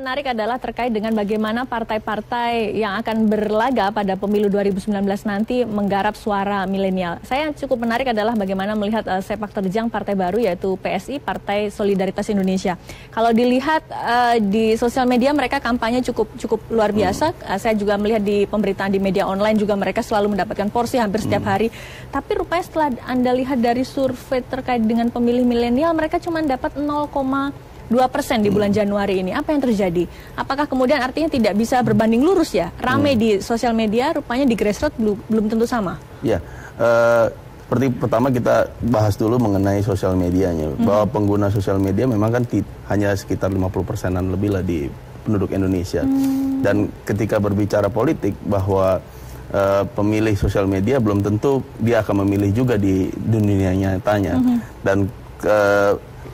menarik adalah terkait dengan bagaimana partai-partai yang akan berlaga pada pemilu 2019 nanti menggarap suara milenial. Saya cukup menarik adalah bagaimana melihat sepak terjang partai baru yaitu PSI, Partai Solidaritas Indonesia. Kalau dilihat di sosial media mereka kampanye cukup luar biasa. Saya juga melihat di pemberitaan di media online juga mereka selalu mendapatkan porsi hampir setiap hari. Tapi rupanya setelah Anda lihat dari survei terkait dengan pemilih milenial, mereka cuma dapat 0,2% di bulan Januari ini. Apa yang terjadi? Apakah kemudian artinya tidak bisa berbanding lurus ya? Rame di sosial media, rupanya di grassroots belum tentu sama. Ya, seperti pertama kita bahas dulu mengenai sosial medianya. Bahwa pengguna sosial media memang kan hanya sekitar 50%-an lebih lah di penduduk Indonesia. Dan ketika berbicara politik bahwa pemilih sosial media belum tentu dia akan memilih juga di dunia nyatanya. Dan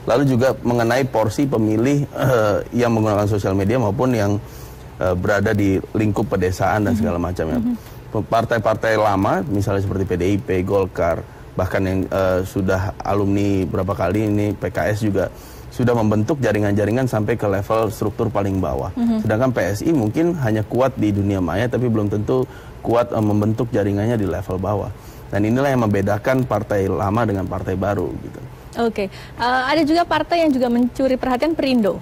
lalu juga mengenai porsi pemilih yang menggunakan sosial media maupun yang berada di lingkup pedesaan dan segala macamnya. Partai-partai lama, misalnya seperti PDIP, Golkar, bahkan yang sudah alumni berapa kali ini, PKS juga sudah membentuk jaringan-jaringan sampai ke level struktur paling bawah. Sedangkan PSI mungkin hanya kuat di dunia maya, tapi belum tentu kuat membentuk jaringannya di level bawah. Dan inilah yang membedakan partai lama dengan partai baru gitu. Oke, ada juga partai yang juga mencuri perhatian, Perindo.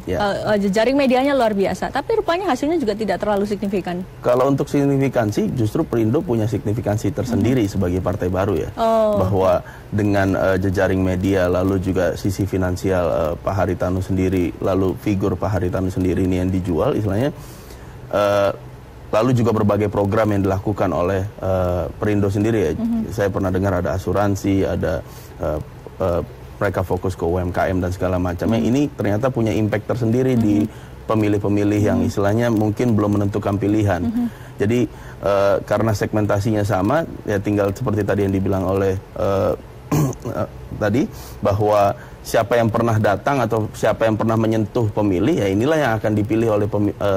Jejaring medianya luar biasa, tapi rupanya hasilnya juga tidak terlalu signifikan. Kalau untuk signifikansi, justru Perindo punya signifikansi tersendiri sebagai partai baru ya. Bahwa dengan jejaring media, lalu juga sisi finansial Pak Haritanu sendiri, lalu figur Pak Haritanu sendiri ini yang dijual, istilahnya. Lalu juga berbagai program yang dilakukan oleh Perindo sendiri ya. Saya pernah dengar ada asuransi, ada mereka fokus ke UMKM dan segala macamnya. Ini ternyata punya impact tersendiri di pemilih-pemilih yang istilahnya mungkin belum menentukan pilihan. Jadi karena segmentasinya sama, ya tinggal seperti tadi yang dibilang oleh tadi, bahwa siapa yang pernah datang atau siapa yang pernah menyentuh pemilih, ya inilah yang akan dipilih oleh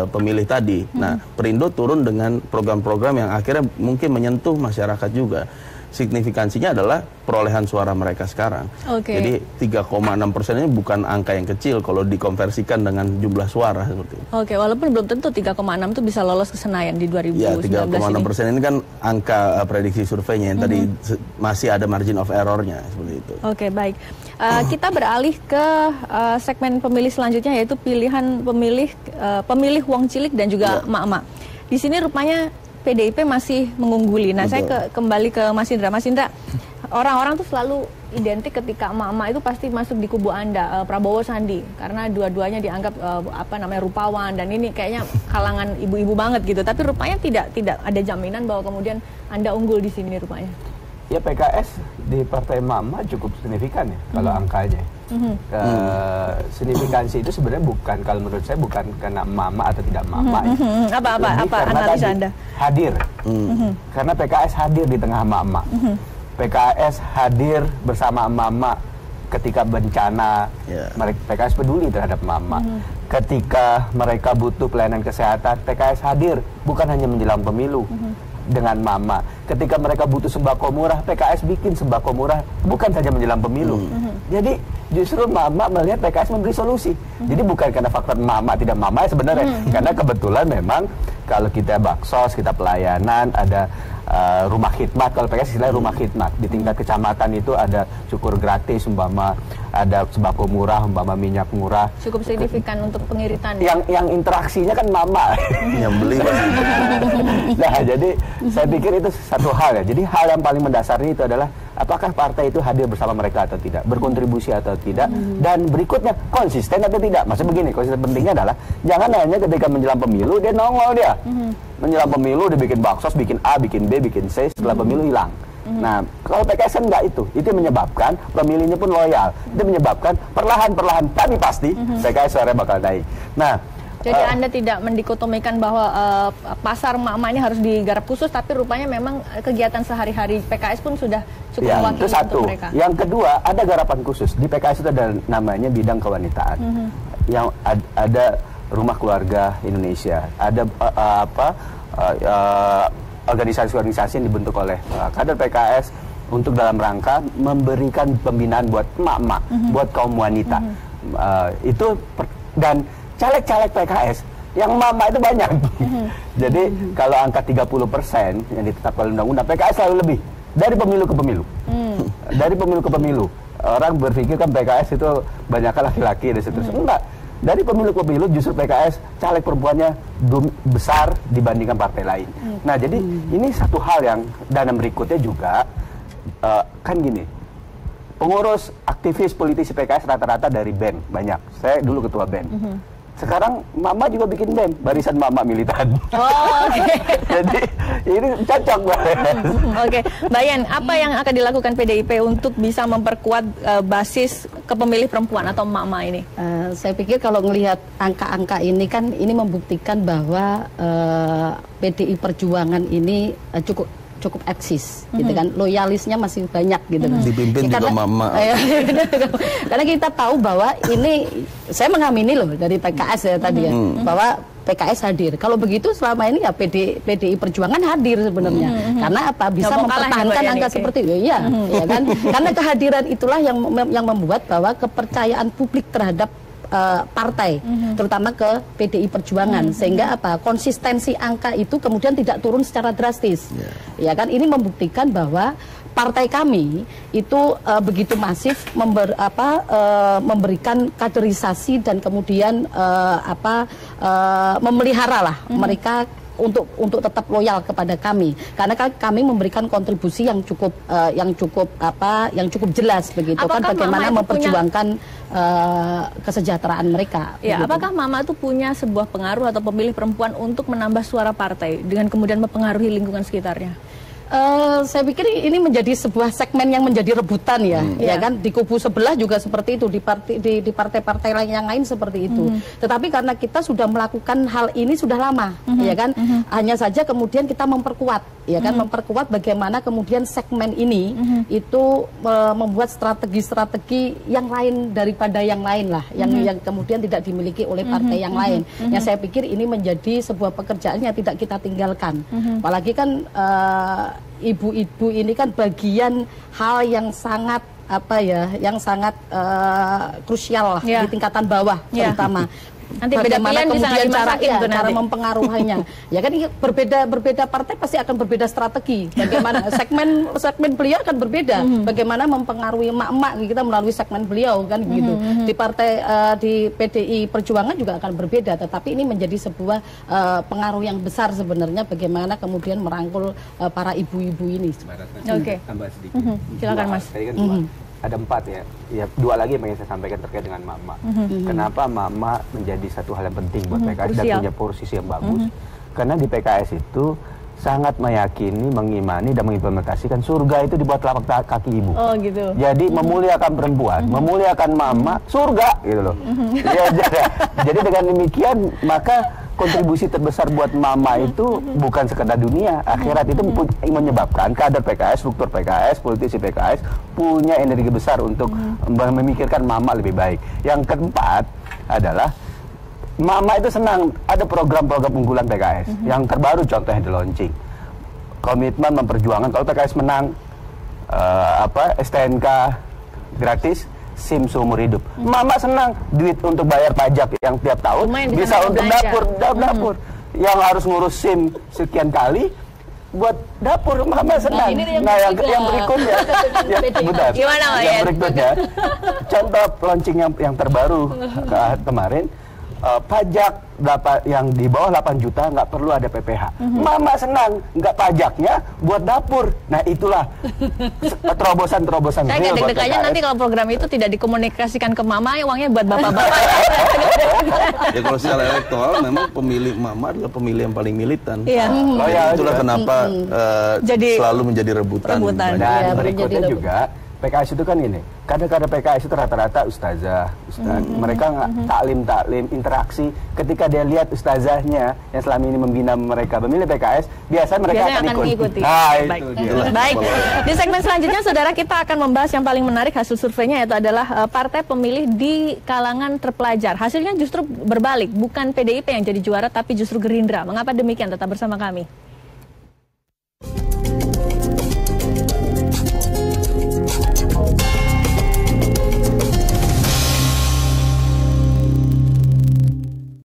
pemilih tadi. Nah, Perindo turun dengan program-program yang akhirnya mungkin menyentuh masyarakat juga. Signifikansinya adalah perolehan suara mereka sekarang. Jadi 3,6% ini bukan angka yang kecil kalau dikonversikan dengan jumlah suara seperti itu. Walaupun belum tentu 3,6 itu bisa lolos ke Senayan di 2019 ya, 3,6% ini kan angka prediksi surveinya yang tadi masih ada margin of error-nya seperti itu. Baik. Kita beralih ke segmen pemilih selanjutnya, yaitu pilihan pemilih wong cilik dan juga emak-emak. Di sini rupanya PDIP masih mengungguli. Nah, saya kembali ke Mas Indra. Mas Indra, orang-orang tuh selalu identik ketika emak-emak itu pasti masuk di kubu Anda, Prabowo Sandi, karena dua-duanya dianggap rupawan dan ini kayaknya kalangan ibu-ibu banget gitu. Tapi rupanya tidak ada jaminan bahwa kemudian Anda unggul di sini rupanya. Ya, PKS di partai mama cukup signifikan ya kalau angkanya. Signifikansi itu sebenarnya bukan, kalau menurut saya bukan karena mama atau tidak mama. Apa analisa Anda? Hadir. Karena PKS hadir di tengah emak-emak. PKS hadir bersama emak-emak ketika bencana. PKS peduli terhadap emak-emak. Ketika mereka butuh pelayanan kesehatan, PKS hadir bukan hanya menjelang pemilu. Dengan mama, ketika mereka butuh sembako murah, PKS bikin sembako murah bukan saja menjelang pemilu. Jadi justru mama melihat PKS memberi solusi. Jadi bukan karena faktor mama tidak mama sebenarnya, karena kebetulan memang kalau kita baksos, kita pelayanan, ada rumah khidmat, kalau PKS istilahnya rumah khidmat. Di tingkat kecamatan itu ada cukur gratis, umpama ada sembako murah, umpama minyak murah. Cukup signifikan untuk pengiritan. Yang interaksinya kan mama. Yang beli. Nah, jadi saya pikir itu satu hal ya. Jadi hal yang paling mendasarnya itu adalah apakah partai itu hadir bersama mereka atau tidak, berkontribusi atau tidak, dan berikutnya konsisten atau tidak. Maksudnya begini, konsisten pentingnya adalah jangan hanya ketika menjelang pemilu dia nongol dia. Menjelang pemilu dia bikin baksos, bikin A, bikin B, bikin C, setelah pemilu hilang. Nah, kalau PKS kan enggak itu menyebabkan pemilihnya pun loyal. Itu menyebabkan perlahan-perlahan tapi pasti PKS suaranya bakal naik. Nah, jadi Anda tidak mendikotomikan bahwa pasar emak-emak ini harus digarap khusus, tapi rupanya memang kegiatan sehari-hari PKS pun sudah cukup mewakili itu satu. Untuk mereka. Yang kedua, ada garapan khusus. Di PKS itu ada namanya bidang kewanitaan. Yang ada rumah keluarga Indonesia. Ada organisasi-organisasi yang dibentuk oleh kader PKS untuk dalam rangka memberikan pembinaan buat emak-emak, buat kaum wanita. Dan caleg-caleg PKS Yang mama itu banyak. Jadi kalau angka 30% yang ditetapkan oleh undang-undang, PKS selalu lebih dari pemilu ke pemilu. Dari pemilu ke pemilu. Orang berpikir kan PKS itu banyak laki-laki dan seterusnya. Enggak. Dari pemilu ke pemilu justru PKS caleg perempuannya besar dibandingkan partai lain. Nah, jadi ini satu hal yang dan berikutnya juga kan gini. Pengurus aktivis politisi PKS rata-rata dari BEM banyak. Saya dulu ketua BEM. Sekarang mama juga bikin BEM, barisan mama militan. Oh, okay. Jadi ini cocok banget. Oke, Mbak Yen, apa yang akan dilakukan PDIP untuk bisa memperkuat basis kepemilih perempuan atau mama ini? Saya pikir kalau melihat angka-angka ini kan ini membuktikan bahwa PDI Perjuangan ini cukup eksis, gitu kan, loyalisnya masih banyak, gitu kan. Dipimpin juga mama. Karena kita tahu bahwa ini, saya mengamini loh dari PKS ya tadi ya, bahwa PKS hadir. Kalau begitu selama ini ya PDI Perjuangan hadir sebenarnya. Karena apa? Bisa mempertahankan angka seperti itu, ya kan? Karena kehadiran itulah yang membuat bahwa kepercayaan publik terhadap partai, terutama ke PDI Perjuangan, sehingga apa, konsistensi angka itu kemudian tidak turun secara drastis, ya kan. Ini membuktikan bahwa partai kami itu begitu masif memberikan kaderisasi dan kemudian memelihara lah mereka untuk tetap loyal kepada kami, karena kami memberikan kontribusi yang cukup jelas begitu. Apakah kan bagaimana memperjuangkan kesejahteraan mereka. Ya, begitu. Apakah mama itu punya sebuah pengaruh atau pemilih perempuan untuk menambah suara partai dengan kemudian mempengaruhi lingkungan sekitarnya? Saya pikir ini menjadi sebuah segmen yang menjadi rebutan ya kan, di kubu sebelah juga seperti itu, di partai-partai yang lain seperti itu. Tetapi karena kita sudah melakukan hal ini sudah lama, ya kan, hanya saja kemudian kita memperkuat, ya kan, memperkuat bagaimana kemudian segmen ini itu membuat strategi-strategi yang lain daripada yang lain lah, yang kemudian tidak dimiliki oleh partai yang lain. Yang saya pikir ini menjadi sebuah pekerjaan yang tidak kita tinggalkan, apalagi kan ibu-ibu ini kan bagian hal yang sangat krusial lah, di tingkatan bawah terutama. Nanti bagaimana kemudian cara mempengaruhinya. Ya kan, berbeda partai pasti akan berbeda strategi. Bagaimana segmen beliau akan berbeda. Bagaimana mempengaruhi emak-emak kita melalui segmen beliau kan gitu. Di partai di PDI Perjuangan juga akan berbeda. Tetapi ini menjadi sebuah pengaruh yang besar sebenarnya, bagaimana kemudian merangkul para ibu-ibu ini. Oke. Tambah sedikit. Silakan Mas. Ada 4 ya, 2 lagi yang ingin saya sampaikan terkait dengan mama. Kenapa mama menjadi satu hal yang penting buat PKS dan punya posisi yang bagus? Karena di PKS itu sangat meyakini, mengimani dan mengimplementasikan surga itu dibuat telapak kaki ibu. Oh gitu. Jadi memuliakan perempuan, memuliakan mama, surga gitu loh. Jadi dengan demikian maka kontribusi terbesar buat mama itu bukan sekedar dunia, akhirat itu menyebabkan kader PKS, struktur PKS, politisi PKS punya energi besar untuk memikirkan mama lebih baik. Yang keempat adalah mama itu senang ada program-program unggulan PKS. Yang terbaru contohnya di launching. Komitmen memperjuangkan kalau PKS menang STNK gratis, SIM seumur hidup. Mama senang duit untuk bayar pajak yang tiap tahun bisa untuk dapur. Yang harus ngurus SIM sekian kali buat dapur, mama senang. Nah, yang berikutnya yang berikutnya contoh launching yang terbaru kemarin, pajak yang di bawah 8 juta nggak perlu ada PPh. Mama senang, nggak pajaknya buat dapur. Nah itulah terobosan-terobosan. Saya nggak deg-degannya nanti kalau program itu tidak dikomunikasikan ke mama, uangnya buat bapak-bapak. Ya kalau secara elektoral memang pemilih mama adalah pemilih yang paling militan. Itulah kenapa selalu menjadi rebutan. Dan berikutnya juga PKS itu kan ini, kadang-kadang PKS itu rata-rata ustazah, mereka nggak taklim, interaksi. Ketika dia lihat ustazahnya yang selama ini membina mereka memilih PKS, biasanya mereka akan mengikuti. Nah, itu dia. Baik, di segmen selanjutnya saudara kita akan membahas yang paling menarik hasil surveinya, yaitu adalah partai pemilih di kalangan terpelajar. Hasilnya justru berbalik, bukan PDIP yang jadi juara, tapi justru Gerindra. Mengapa demikian? Tetap bersama kami.